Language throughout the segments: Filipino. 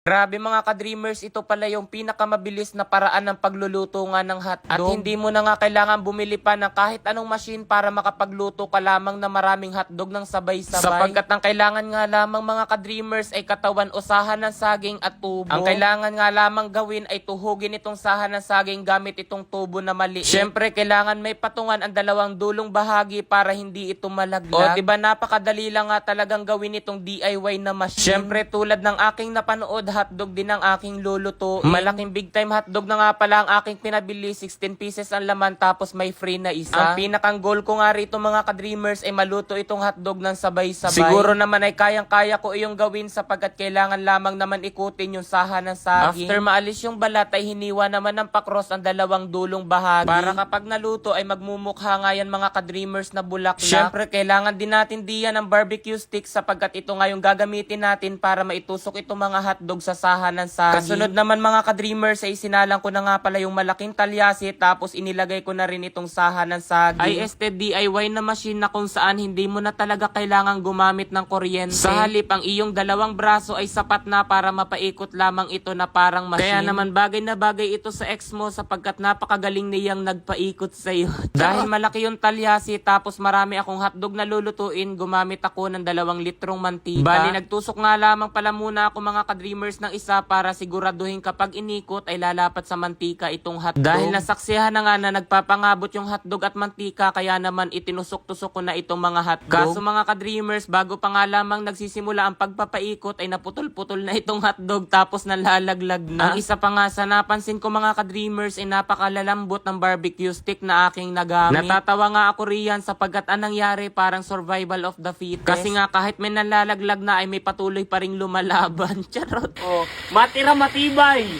Grabe mga ka-dreamers, ito pala yung pinakamabilis na paraan ng pagluluto nga ng hotdog. At hindi mo na nga kailangan bumili pa ng kahit anong machine para makapagluto ka lamang na maraming hotdog ng sabay-sabay. Sapagkat ang kailangan nga lamang mga ka-dreamers ay katawan o sahan ng saging at tubo. Ang kailangan nga lamang gawin ay tuhugin itong sahan ng saging gamit itong tubo na maliit. Syempre, kailangan may patungan ang dalawang dulong bahagi para hindi ito malaglag. O diba napakadali lang nga talagang gawin itong DIY na machine. Syempre, tulad ng aking napanood, hotdog din ang aking lulutuin. Malaking big time hotdog na nga pala ang aking pinabili. 16 pieces ang laman tapos may free na isa. Ang pinakang goal ko nga rito mga ka-dreamers ay maluto itong hotdog ng sabay-sabay. Siguro naman ay kayang-kaya ko iyong gawin sapagkat kailangan lamang naman ikutin yung saha ng saging. After maalis yung balat ay hiniwa naman ng pakros ang dalawang dulong bahagi. Para kapag naluto ay magmumukha nga yan mga ka-dreamers na bulaklak. Syempre kailangan din natin diyan ng barbecue stick sapagkat ito nga yung gagamitin natin para maitusok itong mga hotdog sa sahan ng saging. Kasunod naman mga ka-dreamers ay sinalang ko na nga pala yung malaking talyasi tapos inilagay ko na rin itong sahan ng saging. Ay DIY na machine na kung saan hindi mo na talaga kailangan gumamit ng kuryente. Sa halip ang iyong dalawang braso ay sapat na para mapaikot lamang ito na parang machine. Kaya naman bagay na bagay ito sa ex mo sapagkat napakagaling niyang nagpaikot sa iyo. Dahil malaki yung talyasi tapos marami akong hotdog na lulutuin, gumamit ako ng 2 litrong mantika. Bali nagtusok nga lamang pala muna ako mga ka-dreamers ng isa para siguraduhin kapag inikot ay lalapat sa mantika itong hotdog. Dahil nasaksihan na nga na nagpapangabot yung hotdog at mantika kaya naman itinusok-tusok ko na itong mga hotdog. Kaso mga ka-dreamers, bago pa nga lamang nagsisimula ang pagpapaikot ay naputol-putol na itong hotdog tapos nalalaglag na. Ang isa pa nga sa napansin ko mga ka-dreamers ay napakalalambot ng barbecue stick na aking nagamit. Natatawa nga ako riyan sapagkat anong nangyari parang survival of the fittest. Kasi nga kahit may nalalaglag na ay may patuloy pa ring lumalaban. Charot. Oh, matira matibay.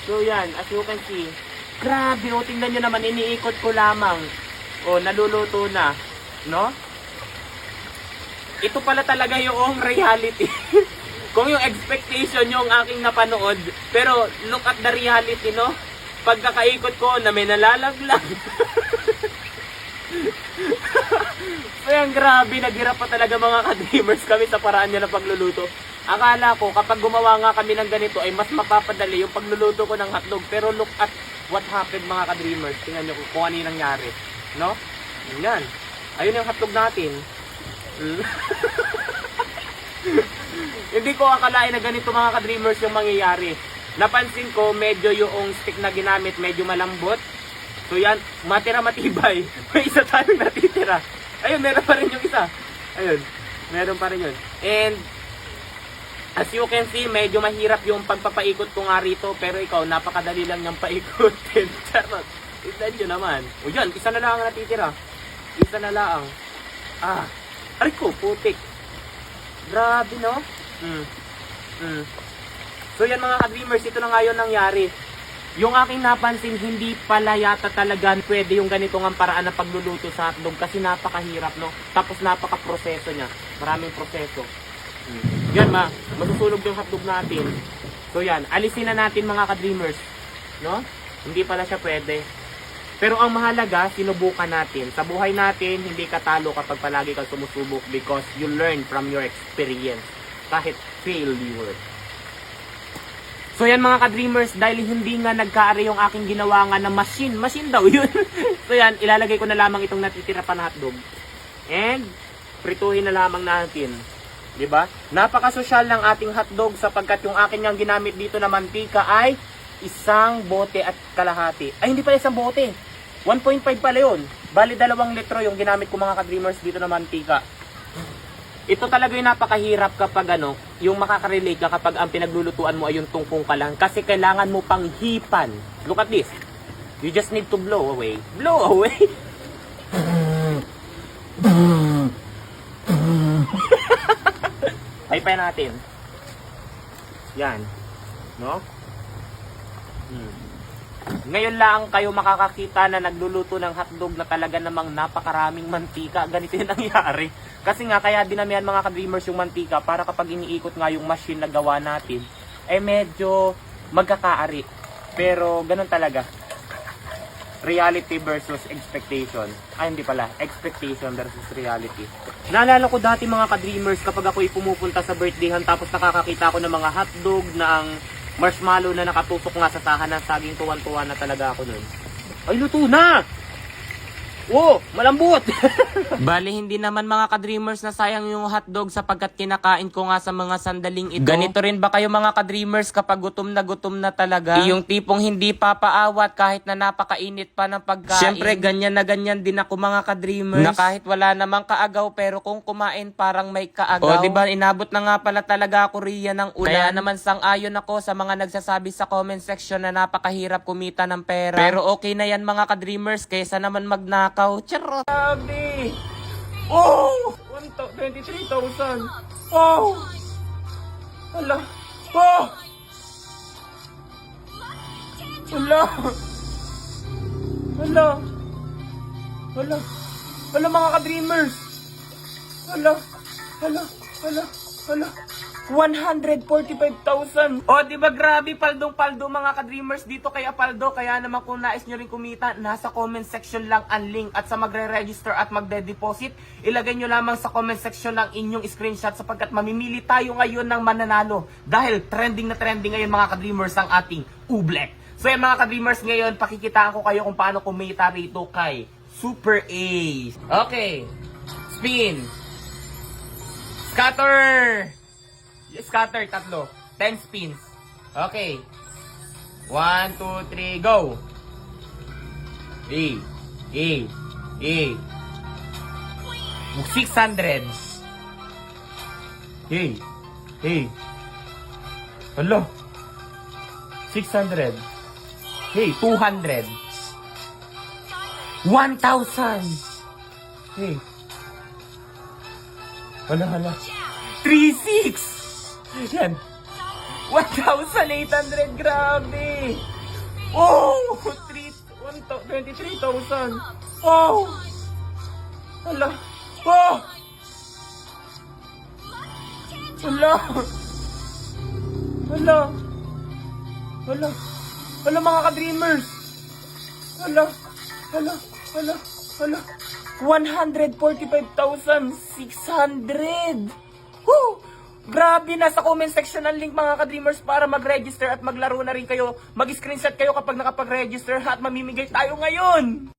So yan, as you can see, grabe o, tingnan nyo naman, iniikot ko lamang. O, naluluto na. No? Ito pala talaga yung reality. Kung yung expectation yung aking napanood, pero look at the reality, no? Pagkakaikot ko na may nalalaglag. So yan, grabe, naghirap pa talaga mga ka-dreamers kami sa paraan niya ng pagluluto. Akala ko kapag gumawa nga kami ng ganito ay mas mapapadali yung pagluluto ko ng hotdog. Pero look at what happened mga ka-dreamers. Tingnan nyo kung ano yung nangyari. No? Yan. Ayun yung hotdog natin. Hindi ko akalain na ganito mga ka-dreamers yung mangyayari. Napansin ko medyo yung stick na ginamit medyo malambot. So yan, matira matibay. May isa tayong natitira. Ayun, meron pa rin yung isa. Ayun, meron pa rin yun. And as you can see, medyo mahirap yung pagpapaikot ko nga rito. Pero ikaw, napakadali lang niyang paikutin. Charot. Tignan nyo naman. O yan, isa na lang ang natitira. Isa na lang. Ah, aray ko, putik. Grabe, no? So yan mga ka-dreamers, ito na nga yun nangyari. Yung aking napansin, hindi pala yata talaga pwede yung ganito ng paraan ng pagluluto sa hotdog kasi napakahirap, no? Tapos napaka-proseso niya. Maraming proseso. Yan masusunog yung hotdog natin. So yan, alisin na natin mga ka-dreamers, no? Hindi pala siya pwede. Pero ang mahalaga, sinubukan natin. Sa buhay natin, hindi ka talo kapag palagi kang sumusubok because you learn from your experience. Kahit failure. So yan mga ka-dreamers, dahil hindi nga nagkaari yung aking ginawa nga na machine daw yun. So yan, ilalagay ko na lamang itong natitira pa na hotdog. And, prituhin na lamang natin. Diba? Napakasosyal ng ating hotdog sapagkat yung akin yung ginamit dito na mantika ay 1 bote at kalahati. Ay, hindi pala 1 bote. 1.5 pala yun. Bali 2 litro yung ginamit ko mga ka-dreamers dito na mantika. Ito talaga yung napakahirap kapag yung makaka-relate ka kapag ang pinaglulutuan mo ay yung tungkong ka lang. Kasi kailangan mo pang hipan. Look at this. You just need to blow away. Blow away. Hipay natin. Yan. No? Ngayon lang kayo makakakita na nagluluto ng hotdog na talaga namang napakaraming mantika. Ganito yung nangyari. Kasi nga kaya dinamihan mga ka-dreamers yung mantika para kapag iniikot nga yung machine na gawa natin, medyo magkakaari. Pero ganun talaga. reality versus expectation. Hindi pala. Expectation versus reality. Naalala ko dati mga ka-dreamers kapag ako'y pumupunta sa birthdayhan tapos nakakakita ako ng mga hotdog na ang marshmallow na nakatusok nga sa sahan ng saging, tuwan-tuwa na talaga ako nun. Ay, luto na! Wow, malambot! Bali, hindi naman mga ka-dreamers na sayang yung hotdog sapagkat kinakain ko nga sa mga sandaling ito. Ganito rin ba kayo mga ka-dreamers kapag gutom na talaga? Yung tipong hindi papaawat kahit na napakainit pa ng pagkain. Siyempre, ganyan na ganyan din ako mga ka-dreamers. Na kahit wala namang kaagaw pero kung kumain parang may kaagaw. O diba, inabot na nga pala talaga ako riyan ng ulan. Kaya naman sang-ayon ako sa mga nagsasabi sa comment section na napakahirap kumita ng pera. Pero okay na yan mga ka-dreamers kaysa naman magnakaw. Charot! Grabe! Oh! 23,000! Oh! Hala! Oh! Hala! Hala! Hala! Hala mga ka-dreamers! Hala! Hala! Hala! Hala! 145,000. O, di ba grabe, paldong-paldo mga ka-dreamers dito kay Apaldo. Kaya naman kung nais nyo rin kumita, nasa comment section lang ang link. At sa magre-register at magde-deposit, ilagay nyo lamang sa comment section ang inyong screenshot sapagkat mamimili tayo ngayon ng mananalo. Dahil trending na trending ngayon mga ka-dreamers ang ating Oobleck. So yan mga ka-dreamers, ngayon pakikitaan ko kayo kung paano kumita rito kay Super Ace. Okay. Spin. Scatter. Scatter, tatlo. 10 spins. Okay. 1, 2, 3, go! E. 600. Hello. 600. 200. 1,000. Hala. 3,600. Yan. 1,800, grabe. Oh, 23,000. Oh. Hala. Oh. Hala. Hala mga ka-dreamers. Hala. 145,600. Woo! Grabe, nasa comment section ang link mga ka-dreamers para mag-register at maglaro na rin kayo. Mag-screenshot kayo kapag nakapag-register at mamimigay tayo ngayon.